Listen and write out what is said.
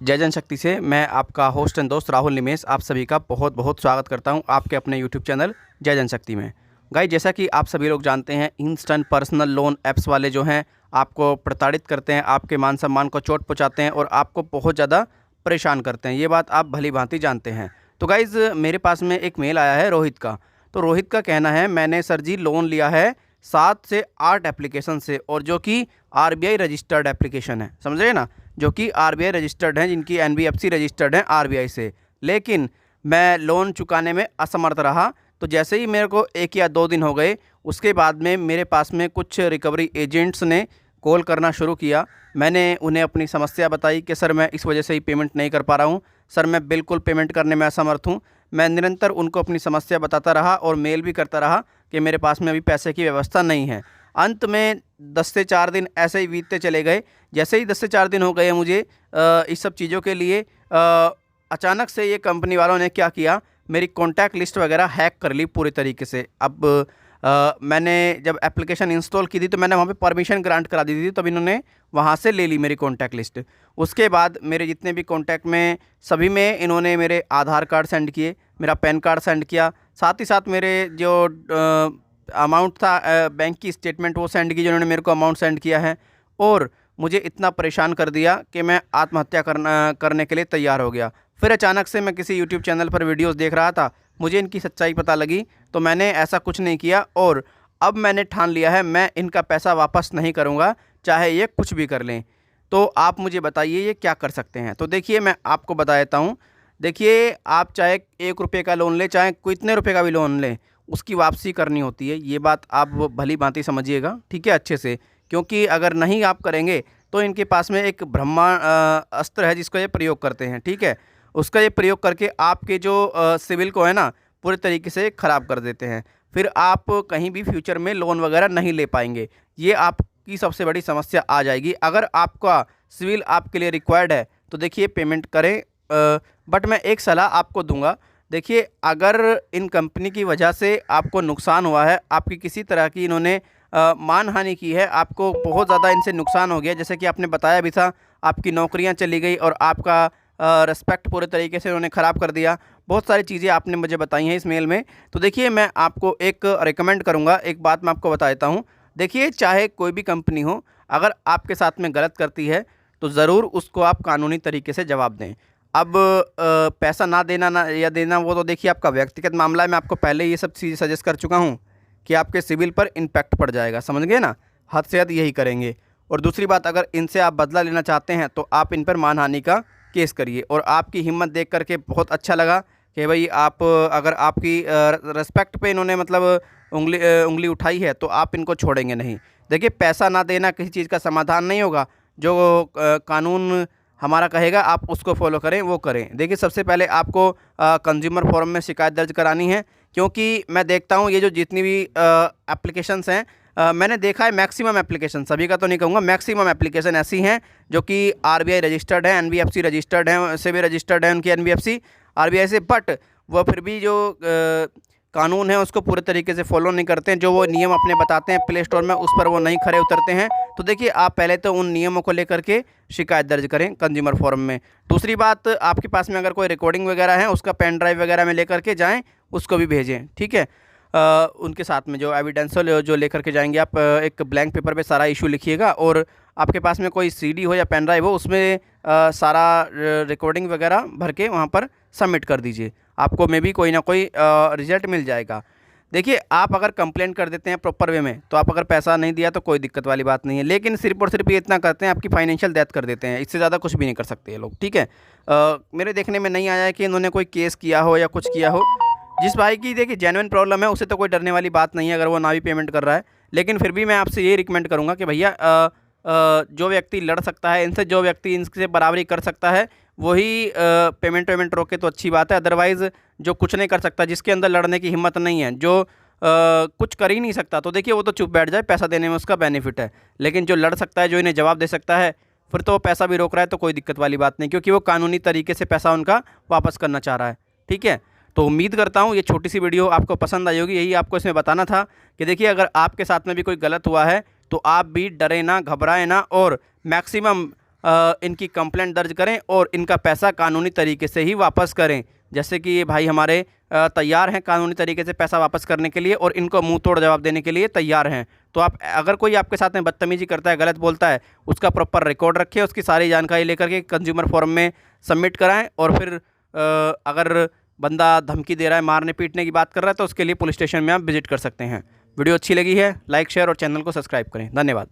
जय जनशक्ति से मैं आपका होस्ट एंड दोस्त राहुल निमेश आप सभी का बहुत बहुत स्वागत करता हूं आपके अपने यूट्यूब चैनल जय जनशक्ति में। गाइस, जैसा कि आप सभी लोग जानते हैं, इंस्टेंट पर्सनल लोन ऐप्स वाले जो हैं आपको प्रताड़ित करते हैं, आपके मान सम्मान को चोट पहुंचाते हैं और आपको बहुत ज़्यादा परेशान करते हैं। ये बात आप भली भांति जानते हैं। तो गाइज़, मेरे पास में एक मेल आया है रोहित का। तो रोहित का कहना है, मैंने सर जी लोन लिया है 7 से 8 एप्लीकेशन से, और जो कि आरबीआई रजिस्टर्ड एप्लीकेशन है, समझ रहे ना, जो कि आरबीआई रजिस्टर्ड हैं, जिनकी एनबीएफसी रजिस्टर्ड हैं आरबीआई से। लेकिन मैं लोन चुकाने में असमर्थ रहा। तो जैसे ही मेरे को 1 या 2 दिन हो गए, उसके बाद में मेरे पास में कुछ रिकवरी एजेंट्स ने कॉल करना शुरू किया। मैंने उन्हें अपनी समस्या बताई कि सर मैं इस वजह से ही पेमेंट नहीं कर पा रहा हूँ, सर मैं बिल्कुल पेमेंट करने में असमर्थ हूँ। मैं निरंतर उनको अपनी समस्या बताता रहा और मेल भी करता रहा कि मेरे पास में अभी पैसे की व्यवस्था नहीं है। अंत में 10 से 4 दिन ऐसे ही बीतते चले गए। जैसे ही 10 से 4 दिन हो गए मुझे इस सब चीज़ों के लिए, अचानक से ये कंपनी वालों ने क्या किया, मेरी कॉन्टैक्ट लिस्ट वगैरह हैक कर ली पूरी तरीके से। अब मैंने जब एप्लीकेशन इंस्टॉल की थी तो मैंने वहाँ पे परमिशन ग्रांट करा दी थी, तब इन्होंने वहाँ से ले ली मेरी कॉन्टैक्ट लिस्ट। उसके बाद मेरे जितने भी कॉन्टैक्ट में सभी में इन्होंने मेरे आधार कार्ड सेंड किए, मेरा पैन कार्ड सेंड किया, साथ ही साथ मेरे जो अमाउंट था बैंक की स्टेटमेंट वो सेंड की, जिन्होंने मेरे को अमाउंट सेंड किया है। और मुझे इतना परेशान कर दिया कि मैं आत्महत्या करने के लिए तैयार हो गया। फिर अचानक से मैं किसी यूट्यूब चैनल पर वीडियोस देख रहा था, मुझे इनकी सच्चाई पता लगी, तो मैंने ऐसा कुछ नहीं किया और अब मैंने ठान लिया है मैं इनका पैसा वापस नहीं करूँगा, चाहे ये कुछ भी कर लें। तो आप मुझे बताइए ये क्या कर सकते हैं। तो देखिए, मैं आपको बता देता हूँ। देखिए, आप चाहे 1 रुपये का लोन लें, चाहे कितने रुपये का भी लोन लें, उसकी वापसी करनी होती है। ये बात आप भली भांति समझिएगा, ठीक है, अच्छे से। क्योंकि अगर नहीं आप करेंगे तो इनके पास में एक ब्रह्मा अस्त्र है जिसको ये प्रयोग करते हैं, ठीक है। उसका ये प्रयोग करके आपके जो सिविल को है ना, पूरे तरीके से ख़राब कर देते हैं। फिर आप कहीं भी फ्यूचर में लोन वगैरह नहीं ले पाएंगे। ये आपकी सबसे बड़ी समस्या आ जाएगी। अगर आपका सिविल आपके लिए रिक्वायर्ड है तो देखिए पेमेंट करें। बट मैं एक सलाह आपको दूंगा। देखिए, अगर इन कंपनी की वजह से आपको नुकसान हुआ है, आपकी किसी तरह की इन्होंने मानहानि की है, आपको बहुत ज़्यादा इनसे नुकसान हो गया, जैसे कि आपने बताया भी था, आपकी नौकरियां चली गई और आपका रिस्पेक्ट पूरे तरीके से उन्होंने ख़राब कर दिया। बहुत सारी चीज़ें आपने मुझे बताई हैं इस मेल में। तो देखिए, मैं आपको एक रिकमेंड करूँगा, एक बात मैं आपको बता देता हूँ। देखिए, चाहे कोई भी कंपनी हो, अगर आपके साथ में गलत करती है तो ज़रूर उसको आप कानूनी तरीके से जवाब दें। अब पैसा ना देना ना या देना, वो तो देखिए आपका व्यक्तिगत मामला है। मैं आपको पहले ये सब चीज़ सजेस्ट कर चुका हूँ कि आपके सिविल पर इम्पैक्ट पड़ जाएगा, समझ गए ना। हद से हद यही करेंगे। और दूसरी बात, अगर इनसे आप बदला लेना चाहते हैं तो आप इन पर मानहानि का केस करिए। और आपकी हिम्मत देख करके बहुत अच्छा लगा कि भाई आप, अगर आपकी रिस्पेक्ट पे इन्होंने मतलब उंगली उठाई है तो आप इनको छोड़ेंगे नहीं। देखिए, पैसा ना देना किसी चीज़ का समाधान नहीं होगा। जो कानून हमारा कहेगा आप उसको फॉलो करें, वो करें। देखिए, सबसे पहले आपको कंज्यूमर फोरम में शिकायत दर्ज करानी है, क्योंकि मैं देखता हूँ ये जो जितनी भी एप्लीकेशंस हैं, मैंने देखा है मैक्सिमम एप्लीकेशन, सभी का तो नहीं कहूँगा, मैक्सिमम एप्लीकेशन ऐसी हैं जो कि आरबीआई रजिस्टर्ड है, एनबीएफसी रजिस्टर्ड है, से भी रजिस्टर्ड है उनकी एनबीएफसी आरबीआई से, बट वह फिर भी जो कानून है उसको पूरे तरीके से फॉलो नहीं करते हैं। जो वो नियम अपने बताते हैं प्ले स्टोर में, उस पर वो नहीं खरे उतरते हैं। तो देखिए, आप पहले तो उन नियमों को लेकर के शिकायत दर्ज करें कंज्यूमर फोरम में। दूसरी बात, आपके पास में अगर कोई रिकॉर्डिंग वगैरह है, उसका पेन ड्राइव वगैरह में लेकर के जाएँ, उसको भी भेजें, ठीक है। उनके साथ में जो एविडेंस जो लेकर के जाएंगे आप, एक ब्लैंक पेपर पे सारा इशू लिखिएगा, और आपके पास में कोई सीडी हो या पेन ड्राइव हो, उसमें सारा रिकॉर्डिंग वगैरह भर के वहाँ पर सबमिट कर दीजिए। आपको मे भी कोई ना कोई रिजल्ट मिल जाएगा। देखिए, आप अगर कंप्लेंट कर देते हैं प्रॉपर वे में, तो आप अगर पैसा नहीं दिया तो कोई दिक्कत वाली बात नहीं है। लेकिन सिर्फ और सिर्फ ये इतना करते हैं, आपकी फाइनेंशियल डेथ कर देते हैं। इससे ज़्यादा कुछ भी नहीं कर सकते ये लोग, ठीक है। मेरे देखने में नहीं आया है कि इन्होंने कोई केस किया हो या कुछ किया हो। जिस भाई की देखिए जेन्युइन प्रॉब्लम है, उसे तो कोई डरने वाली बात नहीं है अगर वो ना भी पेमेंट कर रहा है। लेकिन फिर भी मैं आपसे ये रिकमेंड करूँगा कि भैया, जो व्यक्ति लड़ सकता है इनसे, जो व्यक्ति इनसे बराबरी कर सकता है, वही पेमेंट रोके तो अच्छी बात है। अदरवाइज़ जो कुछ नहीं कर सकता, जिसके अंदर लड़ने की हिम्मत नहीं है, जो कुछ कर ही नहीं सकता, तो देखिए वो तो चुप बैठ जाए, पैसा देने में उसका बेनिफिट है। लेकिन जो लड़ सकता है, जो इन्हें जवाब दे सकता है, फिर तो वो पैसा भी रोक रहा है तो कोई दिक्कत वाली बात नहीं, क्योंकि वो कानूनी तरीके से पैसा उनका वापस करना चाह रहा है, ठीक है। तो उम्मीद करता हूँ ये छोटी सी वीडियो आपको पसंद आई होगी। यही आपको इसमें बताना था कि देखिए, अगर आपके साथ में भी कोई गलत हुआ है तो आप भी डरे ना, घबराएं ना, और मैक्सिमम इनकी कंप्लेंट दर्ज करें और इनका पैसा कानूनी तरीके से ही वापस करें। जैसे कि ये भाई हमारे तैयार हैं कानूनी तरीके से पैसा वापस करने के लिए और इनको मुंह तोड़ जवाब देने के लिए तैयार हैं। तो आप अगर कोई आपके साथ में बदतमीजी करता है, गलत बोलता है, उसका प्रॉपर रिकॉर्ड रखें, उसकी सारी जानकारी लेकर के कंज्यूमर फोरम में सबमिट कराएं। और फिर अगर बंदा धमकी दे रहा है, मारने पीटने की बात कर रहा है, तो उसके लिए पुलिस स्टेशन में आप विजिट कर सकते हैं। वीडियो अच्छी लगी है लाइक शेयर और चैनल को सब्सक्राइब करें। धन्यवाद।